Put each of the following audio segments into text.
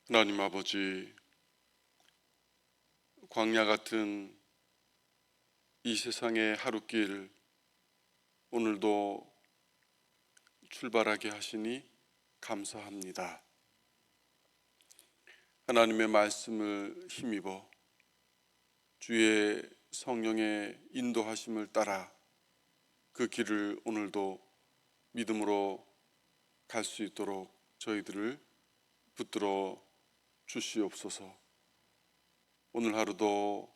하나님 아버지, 광야 같은 이 세상의 하루길 오늘도 출발하게 하시니 감사합니다. 하나님의 말씀을 힘입어 주의 성령의 인도하심을 따라 그 길을 오늘도 믿음으로 갈 수 있도록 저희들을 붙들어 주시옵소서. 오늘 하루도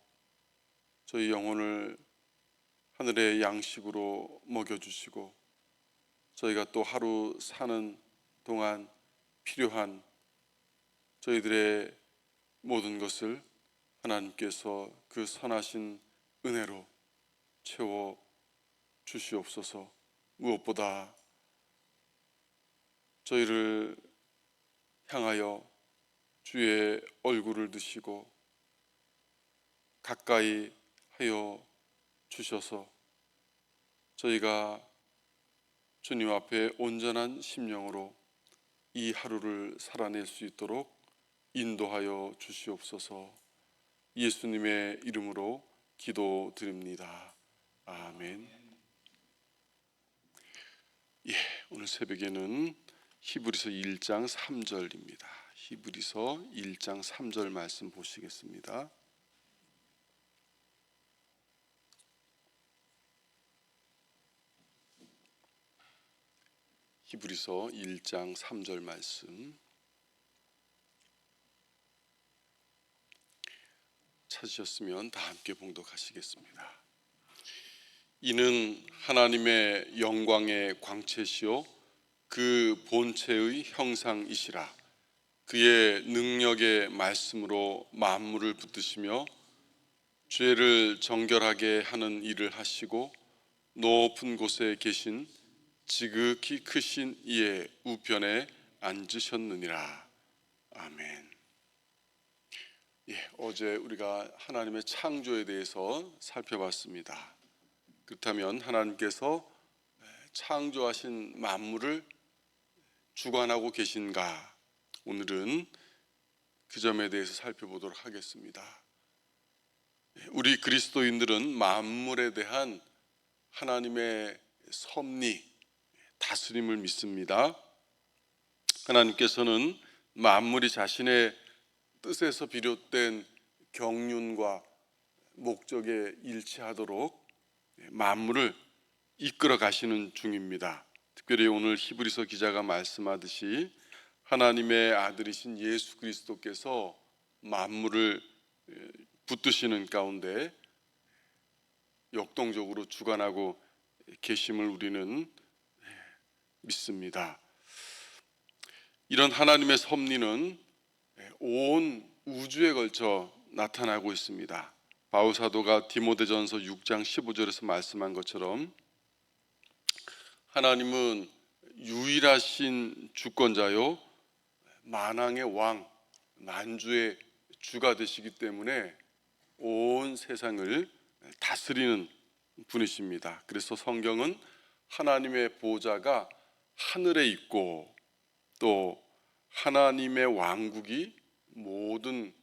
저희 영혼을 하늘의 양식으로 먹여주시고 저희가 또 하루 사는 동안 필요한 저희들의 모든 것을 하나님께서 그 선하신 은혜로 채워 주시옵소서. 무엇보다 저희를 향하여 주의 얼굴을 드시고 가까이 하여 주셔서 저희가 주님 앞에 온전한 심령으로 이 하루를 살아낼 수 있도록 인도하여 주시옵소서. 예수님의 이름으로 기도드립니다. 아멘. 오늘 새벽에는 히브리서 1장 3절입니다. 히브리서 1장 3절 말씀 보시겠습니다. 히브리서 1장 3절 말씀 찾으셨으면 다 함께 봉독하시겠습니다. 이는 하나님의 영광의 광채시요 그 본체의 형상이시라. 그의 능력의 말씀으로 만물을 붙드시며 죄를 정결하게 하는 일을 하시고 높은 곳에 계신 지극히 크신 이의 우편에 앉으셨느니라. 아멘. 어제 우리가 하나님의 창조에 대해서 살펴봤습니다. 그렇다면 하나님께서 창조하신 만물을 주관하고 계신가? 오늘은 그 점에 대해서 살펴보도록 하겠습니다. 우리 그리스도인들은 만물에 대한 하나님의 섭리, 다스림을 믿습니다. 하나님께서는 만물이 자신의 뜻에서 비롯된 경륜과 목적에 일치하도록 만물을 이끌어 가시는 중입니다. 특별히 오늘 히브리서 기자가 말씀하듯이 하나님의 아들이신 예수 그리스도께서 만물을 붙드시는 가운데 역동적으로 주관하고 계심을 우리는 믿습니다. 이런 하나님의 섭리는 온 우주에 걸쳐 나타나고 있습니다. 바울 사도가 디모데전서 6장 15절에서 말씀한 것처럼 하나님은 유일하신 주권자요 만왕의 왕, 만주의 주가 되시기 때문에 온 세상을 다스리는 분이십니다. 그래서 성경은 하나님의 보좌가 하늘에 있고 또 하나님의 왕국이 모든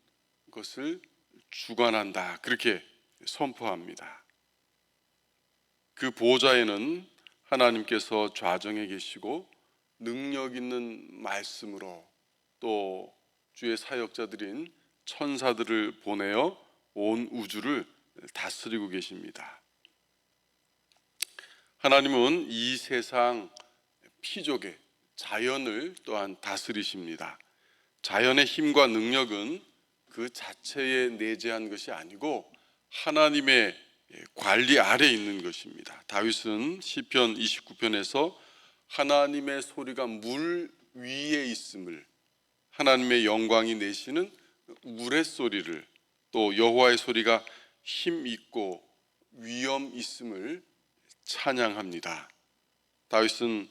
것을 주관한다, 그렇게 선포합니다. 그 보좌에는 하나님께서 좌정에 계시고 능력 있는 말씀으로 또 주의 사역자들인 천사들을 보내어 온 우주를 다스리고 계십니다. 하나님은 이 세상 피조계, 자연을 또한 다스리십니다. 자연의 힘과 능력은 그 자체에 내재한 것이 아니고 하나님의 관리 아래에 있는 것입니다. 다윗은 시편 29편에서 하나님의 소리가 물 위에 있음을, 하나님의 영광이 내시는 물의 소리를, 또 여호와의 소리가 힘 있고 위엄 있음을 찬양합니다. 다윗은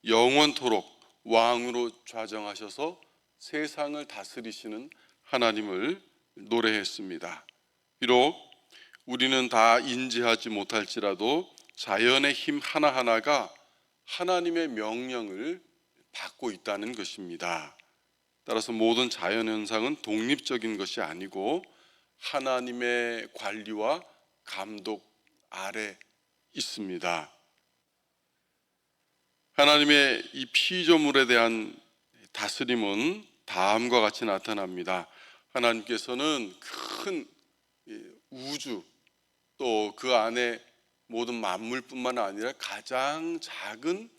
영원토록 왕으로 좌정하셔서 세상을 다스리시는 하나님을 노래했습니다. 비록 우리는 다 인지하지 못할지라도 자연의 힘 하나하나가 하나님의 명령을 받고 있다는 것입니다. 따라서 모든 자연 현상은 독립적인 것이 아니고 하나님의 관리와 감독 아래 있습니다. 하나님의 이 피조물에 대한 다스림은 다음과 같이 나타납니다. 하나님께서는 큰 우주 또 그 안에 모든 만물뿐만 아니라 가장 작은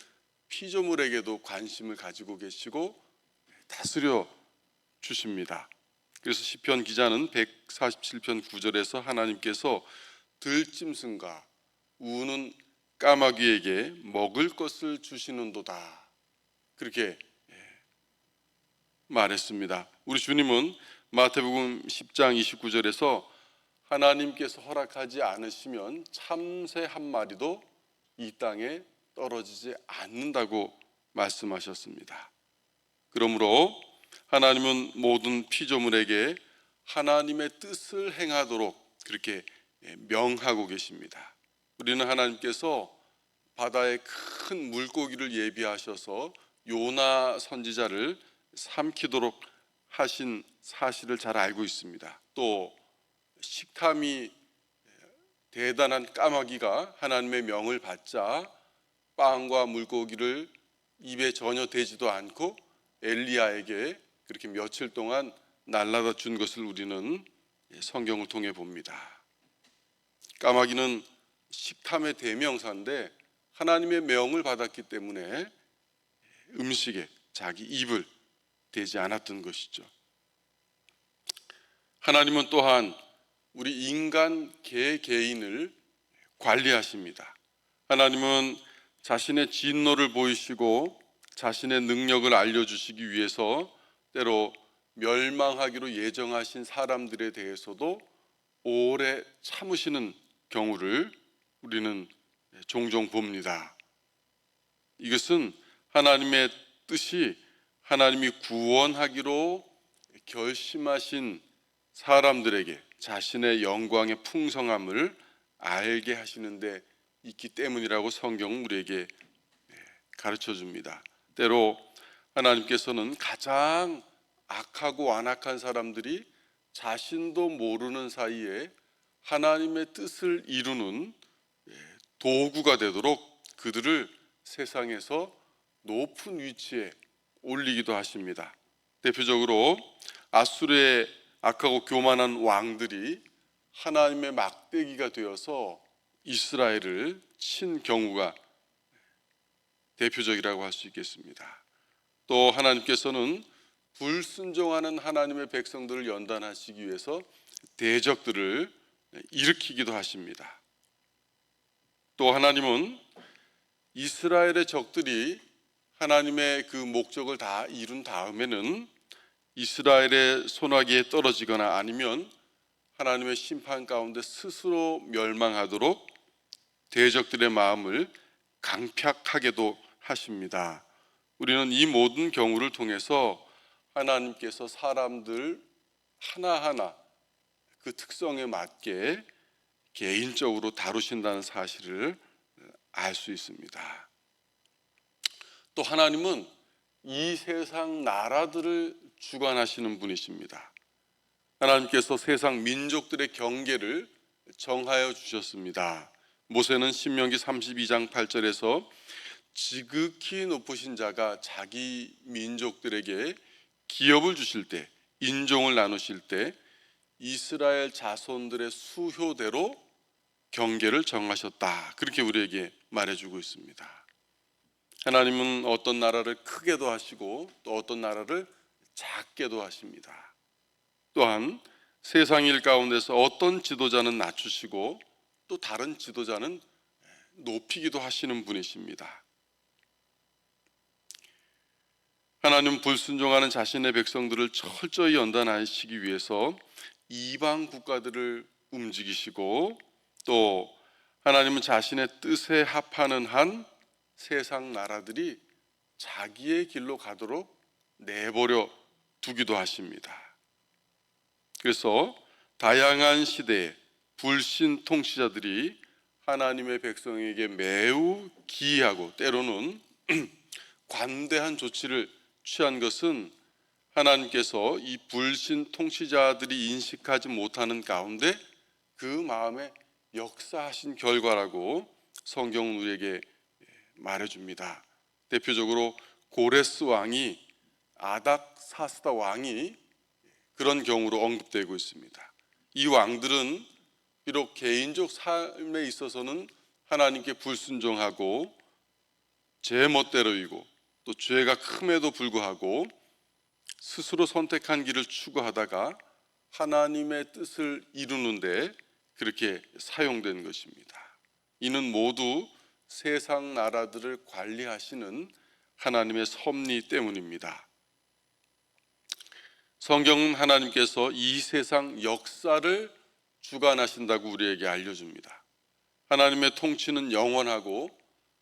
피조물에게도 관심을 가지고 계시고 다스려 주십니다. 그래서 시편 기자는 147편 9절에서 하나님께서 들짐승과 우는 까마귀에게 먹을 것을 주시는도다, 그렇게 말했습니다. 우리 주님은 마태복음 10장 29절에서 하나님께서 허락하지 않으시면 참새 한 마리도 이 땅에 떨어지지 않는다고 말씀하셨습니다. 그러므로 하나님은 모든 피조물에게 하나님의 뜻을 행하도록 그렇게 명하고 계십니다. 우리는 하나님께서 바다에 큰 물고기를 예비하셔서 요나 선지자를 삼키도록 하신 사실을 잘 알고 있습니다. 또 식탐이 대단한 까마귀가 하나님의 명을 받자 빵과 물고기를 입에 전혀 대지도 않고 엘리야에게 그렇게 며칠 동안 날라다 준 것을 우리는 성경을 통해 봅니다. 까마귀는 식탐의 대명사인데 하나님의 명을 받았기 때문에 음식에 자기 입을 대지 않았던 것이죠. 하나님은 또한 우리 인간 개개인을 관리하십니다. 하나님은 자신의 진노를 보이시고 자신의 능력을 알려주시기 위해서 때로 멸망하기로 예정하신 사람들에 대해서도 오래 참으시는 경우를 우리는 종종 봅니다. 이것은 하나님의 뜻이 하나님이 구원하기로 결심하신 사람들에게 자신의 영광의 풍성함을 알게 하시는 데 있기 때문이라고 성경은 우리에게 가르쳐 줍니다. 때로 하나님께서는 가장 악하고 완악한 사람들이 자신도 모르는 사이에 하나님의 뜻을 이루는 도구가 되도록 그들을 세상에서 높은 위치에 올리기도 하십니다. 대표적으로 아수르의 악하고 교만한 왕들이 하나님의 막대기가 되어서 이스라엘을 친 경우가 대표적이라고 할 수 있겠습니다. 또 하나님께서는 불순종하는 하나님의 백성들을 연단하시기 위해서 대적들을 일으키기도 하십니다. 또 하나님은 이스라엘의 적들이 하나님의 그 목적을 다 이룬 다음에는 이스라엘의 손아귀에 떨어지거나 아니면 하나님의 심판 가운데 스스로 멸망하도록 대적들의 마음을 강팍하게도 하십니다. 우리는 이 모든 경우를 통해서 하나님께서 사람들 하나하나 그 특성에 맞게 개인적으로 다루신다는 사실을 알 수 있습니다. 또 하나님은 이 세상 나라들을 주관하시는 분이십니다. 하나님께서 세상 민족들의 경계를 정하여 주셨습니다. 모세는 신명기 32장 8절에서 지극히 높으신 자가 자기 민족들에게 기업을 주실 때, 인종을 나누실 때 이스라엘 자손들의 수효대로 경계를 정하셨다, 그렇게 우리에게 말해주고 있습니다. 하나님은 어떤 나라를 크게도 하시고 또 어떤 나라를 작게도 하십니다. 또한 세상 일 가운데서 어떤 지도자는 낮추시고 또 다른 지도자는 높이기도 하시는 분이십니다. 하나님은 불순종하는 자신의 백성들을 철저히 연단하시기 위해서 이방 국가들을 움직이시고 또 하나님은 자신의 뜻에 합하는 한 세상 나라들이 자기의 길로 가도록 내버려 두기도 하십니다. 그래서 다양한 시대에 불신 통치자들이 하나님의 백성에게 매우 기이하고 때로는 관대한 조치를 취한 것은 하나님께서 이 불신 통치자들이 인식하지 못하는 가운데 그 마음에 역사하신 결과라고 성경은 우리에게 말해줍니다. 대표적으로 고레스 왕이 아닥사스다 왕이 그런 경우로 언급되고 있습니다. 이 왕들은 비록 개인적 삶에 있어서는 하나님께 불순종하고 제멋대로이고 또 죄가 큼에도 불구하고 스스로 선택한 길을 추구하다가 하나님의 뜻을 이루는데 그렇게 사용된 것입니다. 이는 모두 세상 나라들을 관리하시는 하나님의 섭리 때문입니다. 성경은 하나님께서 이 세상 역사를 주관하신다고 우리에게 알려줍니다. 하나님의 통치는 영원하고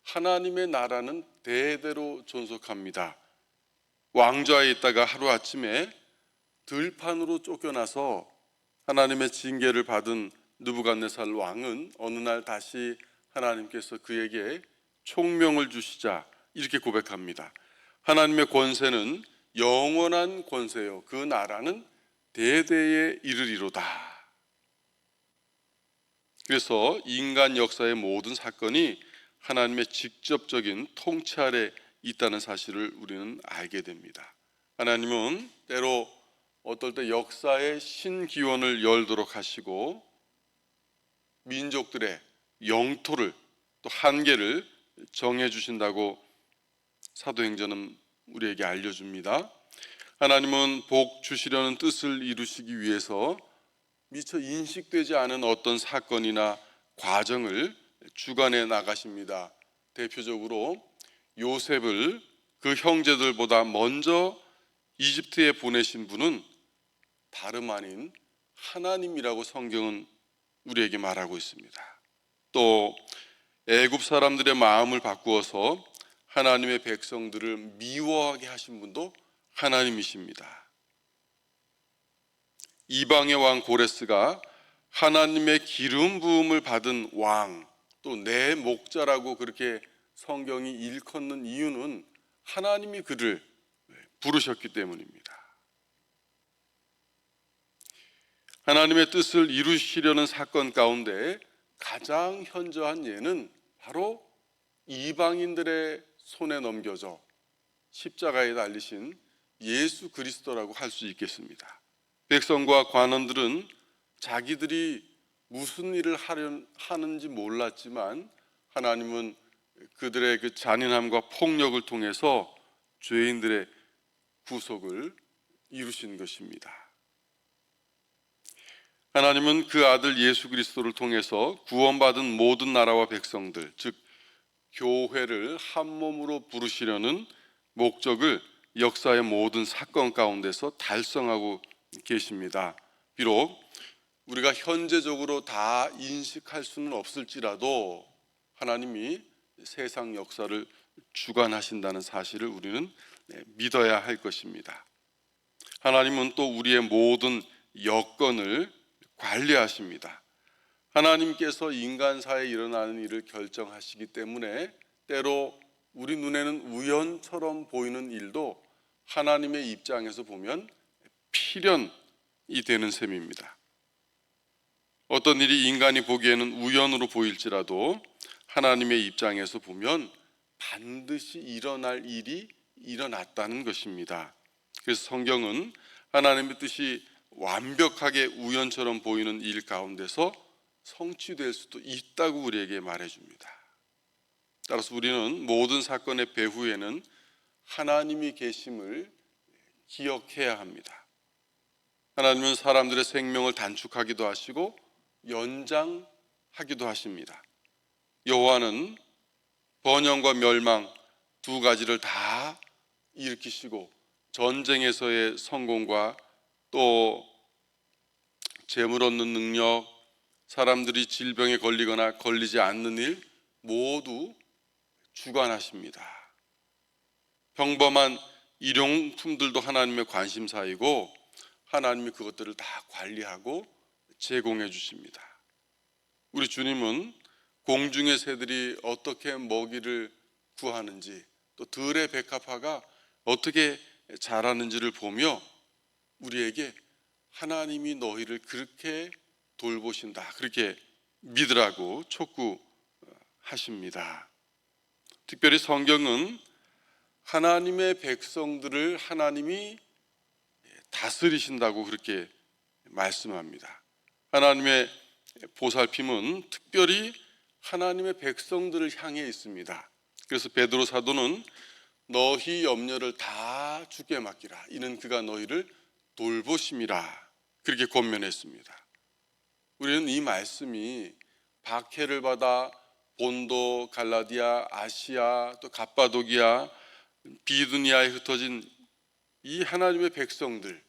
하나님의 나라는 대대로 존속합니다. 왕좌에 있다가 하루아침에 들판으로 쫓겨나서 하나님의 징계를 받은 느부갓네살 왕은 어느 날 다시 하나님께서 그에게 총명을 주시자 이렇게 고백합니다. 하나님의 권세는 영원한 권세요, 그 나라는 대대에 이르리로다. 그래서 인간 역사의 모든 사건이 하나님의 직접적인 통치 아래 있다는 사실을 우리는 알게 됩니다. 하나님은 때로 어떨 때 역사의 신기원을 열도록 하시고 민족들의 영토를 또 한계를 정해 주신다고 사도행전은 우리에게 알려줍니다. 하나님은 복 주시려는 뜻을 이루시기 위해서 미처 인식되지 않은 어떤 사건이나 과정을 주관해 나가십니다. 대표적으로 요셉을 그 형제들보다 먼저 이집트에 보내신 분은 다름 아닌 하나님이라고 성경은 우리에게 말하고 있습니다. 또 애굽 사람들의 마음을 바꾸어서 하나님의 백성들을 미워하게 하신 분도 하나님이십니다. 이방의 왕 고레스가 하나님의 기름 부음을 받은 왕, 또 내 목자라고 그렇게 성경이 일컫는 이유는 하나님이 그를 부르셨기 때문입니다. 하나님의 뜻을 이루시려는 사건 가운데 가장 현저한 예는 바로 이방인들의 손에 넘겨져 십자가에 달리신 예수 그리스도라고 할 수 있겠습니다. 백성과 관원들은 자기들이 무슨 일을 하는지 몰랐지만 하나님은 그들의 그 잔인함과 폭력을 통해서 죄인들의 구속을 이루신 것입니다. 하나님은 그 아들 예수 그리스도를 통해서 구원받은 모든 나라와 백성들, 즉 교회를 한 몸으로 부르시려는 목적을 역사의 모든 사건 가운데서 달성하고 계십니다. 비록 우리가 현재적으로 다 인식할 수는 없을지라도 하나님이 세상 역사를 주관하신다는 사실을 우리는 믿어야 할 것입니다. 하나님은 또 우리의 모든 여건을 관리하십니다. 하나님께서 인간사에 일어나는 일을 결정하시기 때문에 때로 우리 눈에는 우연처럼 보이는 일도 하나님의 입장에서 보면 필연이 되는 셈입니다. 어떤 일이 인간이 보기에는 우연으로 보일지라도 하나님의 입장에서 보면 반드시 일어날 일이 일어났다는 것입니다. 그래서 성경은 하나님의 뜻이 완벽하게 우연처럼 보이는 일 가운데서 성취될 수도 있다고 우리에게 말해줍니다. 따라서 우리는 모든 사건의 배후에는 하나님이 계심을 기억해야 합니다. 하나님은 사람들의 생명을 단축하기도 하시고 연장하기도 하십니다. 여호와는 번영과 멸망 두 가지를 다 일으키시고 전쟁에서의 성공과 또 재물 얻는 능력, 사람들이 질병에 걸리거나 걸리지 않는 일 모두 주관하십니다. 평범한 일용품들도 하나님의 관심사이고 하나님이 그것들을 다 관리하고 제공해 주십니다. 우리 주님은 공중의 새들이 어떻게 먹이를 구하는지 또 들의 백합화가 어떻게 잘하는지를 보며 우리에게 하나님이 너희를 그렇게 돌보신다, 그렇게 믿으라고 촉구하십니다. 특별히 성경은 하나님의 백성들을 하나님이 다스리신다고 그렇게 말씀합니다. 하나님의 보살핌은 특별히 하나님의 백성들을 향해 있습니다. 그래서 베드로 사도는 너희 염려를 다 주께 맡기라, 이는 그가 너희를 돌보심이라, 그렇게 권면했습니다. 우리는 이 말씀이 박해를 받아 본도, 갈라디아, 아시아, 또 갑바도기아, 비두니아에 흩어진 이 하나님의 백성들,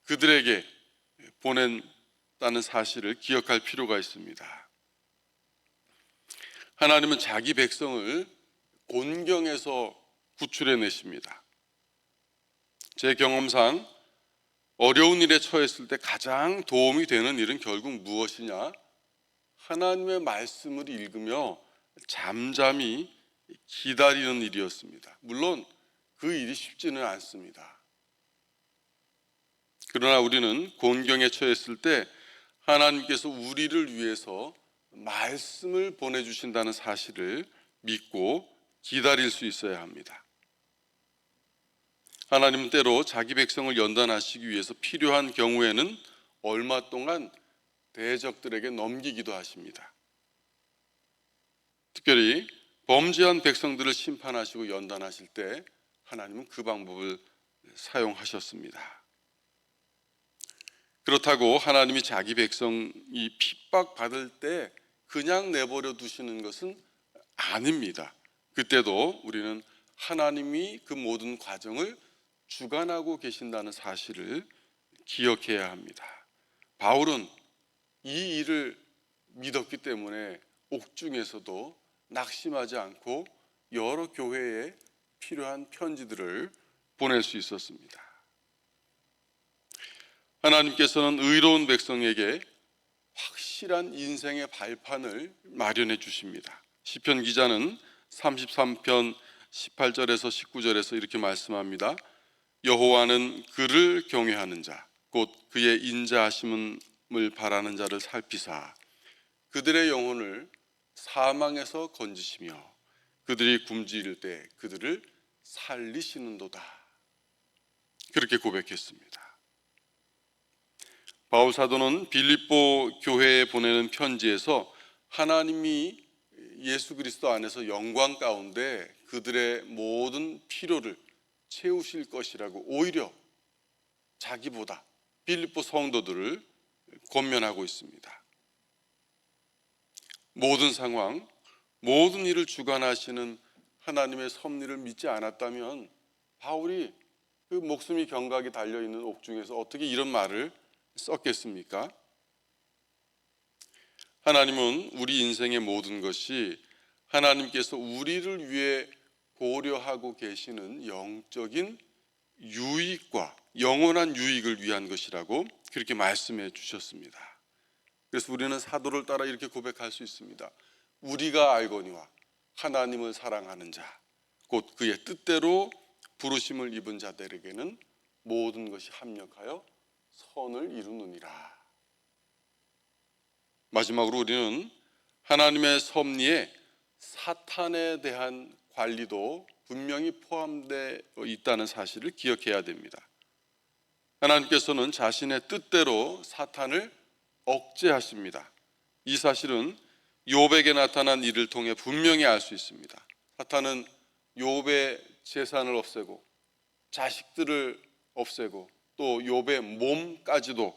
그들에게 보낸다는 사실을 기억할 필요가 있습니다. 하나님은 자기 백성을 곤경에서 구출해내십니다. 제 경험상 어려운 일에 처했을 때 가장 도움이 되는 일은 결국 무엇이냐? 하나님의 말씀을 읽으며 잠잠히 기다리는 일이었습니다. 물론 그 일이 쉽지는 않습니다. 그러나 우리는 곤경에 처했을 때 하나님께서 우리를 위해서 말씀을 보내주신다는 사실을 믿고 기다릴 수 있어야 합니다. 하나님은 때로 자기 백성을 연단하시기 위해서 필요한 경우에는 얼마 동안 대적들에게 넘기기도 하십니다. 특별히 범죄한 백성들을 심판하시고 연단하실 때 하나님은 그 방법을 사용하셨습니다. 그렇다고 하나님이 자기 백성이 핍박받을 때 그냥 내버려 두시는 것은 아닙니다. 그때도 우리는 하나님이 그 모든 과정을 주관하고 계신다는 사실을 기억해야 합니다. 바울은 이 일을 믿었기 때문에 옥중에서도 낙심하지 않고 여러 교회에 필요한 편지들을 보낼 수 있었습니다. 하나님께서는 의로운 백성에게 확실한 인생의 발판을 마련해 주십니다. 시편 기자는 33편 18절에서 19절에서 이렇게 말씀합니다. 여호와는 그를 경외하는 자, 곧 그의 인자하심을 바라는 자를 살피사 그들의 영혼을 사망에서 건지시며 그들이 굶주릴 때 그들을 살리시는도다, 그렇게 고백했습니다. 바울 사도는 빌립보 교회에 보내는 편지에서 하나님이 예수 그리스도 안에서 영광 가운데 그들의 모든 필요를 채우실 것이라고 오히려 자기보다 빌립보 성도들을 권면하고 있습니다. 모든 상황, 모든 일을 주관하시는 하나님의 섭리를 믿지 않았다면 바울이 그 목숨이 경각이 달려있는 옥중에서 어떻게 이런 말을 썼겠습니까? 하나님은 우리 인생의 모든 것이 하나님께서 우리를 위해 고려하고 계시는 영적인 유익과 영원한 유익을 위한 것이라고 그렇게 말씀해 주셨습니다. 그래서 우리는 사도를 따라 이렇게 고백할 수 있습니다. 우리가 알거니와 하나님을 사랑하는 자, 곧 그의 뜻대로 부르심을 입은 자들에게는 모든 것이 합력하여 선을 이루느니라. 마지막으로 우리는 하나님의 섭리에 사탄에 대한 관리도 분명히 포함되어 있다는 사실을 기억해야 됩니다. 하나님께서는 자신의 뜻대로 사탄을 억제하십니다. 이 사실은 욥에게 나타난 일을 통해 분명히 알 수 있습니다. 사탄은 욥의 재산을 없애고 자식들을 없애고 또 욥의 몸까지도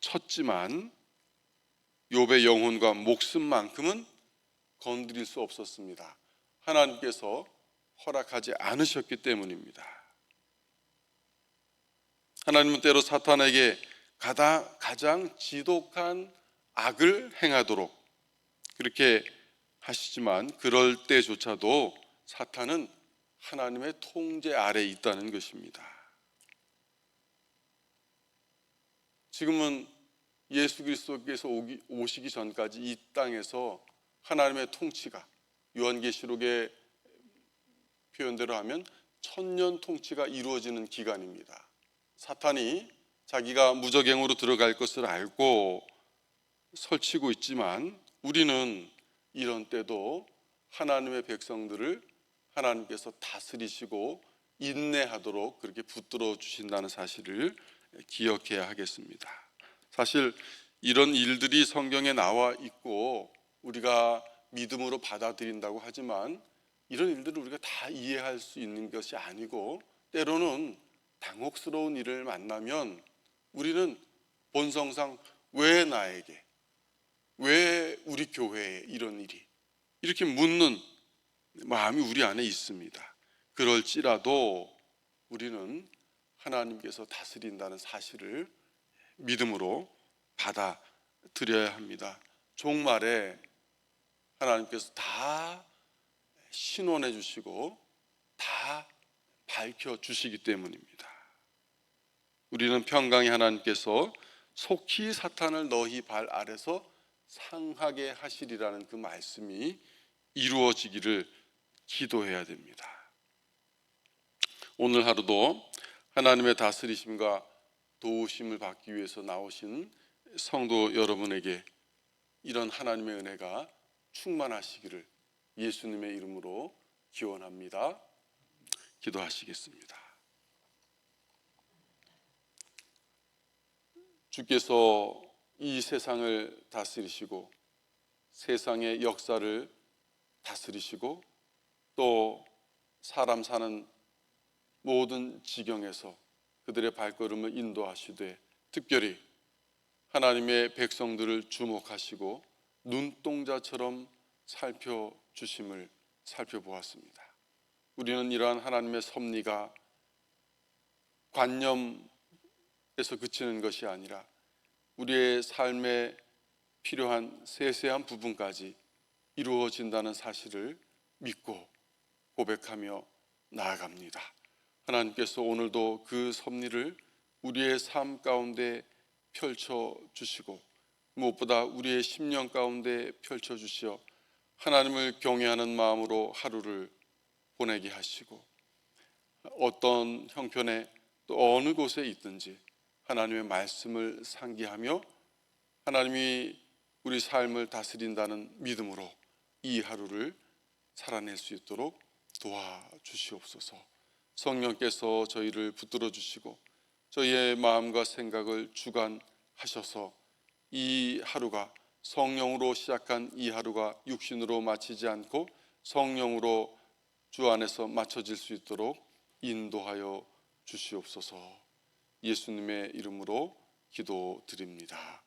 쳤지만 욥의 영혼과 목숨만큼은 건드릴 수 없었습니다. 하나님께서 허락하지 않으셨기 때문입니다. 하나님은 때로 사탄에게 가장 지독한 악을 행하도록 그렇게 하시지만 그럴 때조차도 사탄은 하나님의 통제 아래에 있다는 것입니다. 지금은 예수 그리스도께서 오시기 전까지 이 땅에서 하나님의 통치가 요한계시록의 표현대로 하면 천년 통치가 이루어지는 기간입니다. 사탄이 자기가 무저갱으로 들어갈 것을 알고 설치고 있지만 우리는 이런 때도 하나님의 백성들을 하나님께서 다스리시고 인내하도록 그렇게 붙들어 주신다는 사실을 기억해야 하겠습니다. 사실 이런 일들이 성경에 나와 있고 우리가 믿음으로 받아들인다고 하지만 이런 일들을 우리가 다 이해할 수 있는 것이 아니고 때로는 당혹스러운 일을 만나면 우리는 본성상 왜 나에게, 왜 우리 교회에 이런 일이, 이렇게 묻는 마음이 우리 안에 있습니다. 그럴지라도 우리는 하나님께서 다스린다는 사실을 믿음으로 받아들여야 합니다. 종말에 하나님께서 다 신원해 주시고 다 밝혀 주시기 때문입니다. 우리는 평강의 하나님께서 속히 사탄을 너희 발 아래서 상하게 하시리라는 그 말씀이 이루어지기를 기도해야 됩니다. 오늘 하루도 하나님의 다스리심과 도우심을 받기 위해서 나오신 성도 여러분에게 이런 하나님의 은혜가 충만하시기를 예수님의 이름으로 기원합니다. 기도하시겠습니다. 주께서 이 세상을 다스리시고 세상의 역사를 다스리시고 또 사람 사는 모든 지경에서 그들의 발걸음을 인도하시되 특별히 하나님의 백성들을 주목하시고 눈동자처럼 살펴주심을 살펴보았습니다. 우리는 이러한 하나님의 섭리가 관념에서 그치는 것이 아니라 우리의 삶에 필요한 세세한 부분까지 이루어진다는 사실을 믿고 고백하며 나아갑니다. 하나님께서 오늘도 그 섭리를 우리의 삶 가운데 펼쳐주시고 무엇보다 우리의 심령 가운데 펼쳐주시어 하나님을 경외하는 마음으로 하루를 보내게 하시고 어떤 형편에 또 어느 곳에 있든지 하나님의 말씀을 상기하며 하나님이 우리 삶을 다스린다는 믿음으로 이 하루를 살아낼 수 있도록 도와주시옵소서. 성령께서 저희를 붙들어 주시고 저희의 마음과 생각을 주관하셔서 이 하루가 성령으로 시작한 이 하루가 육신으로 마치지 않고 성령으로 주 안에서 맞춰질 수 있도록 인도하여 주시옵소서. 예수님의 이름으로 기도드립니다.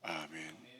아멘.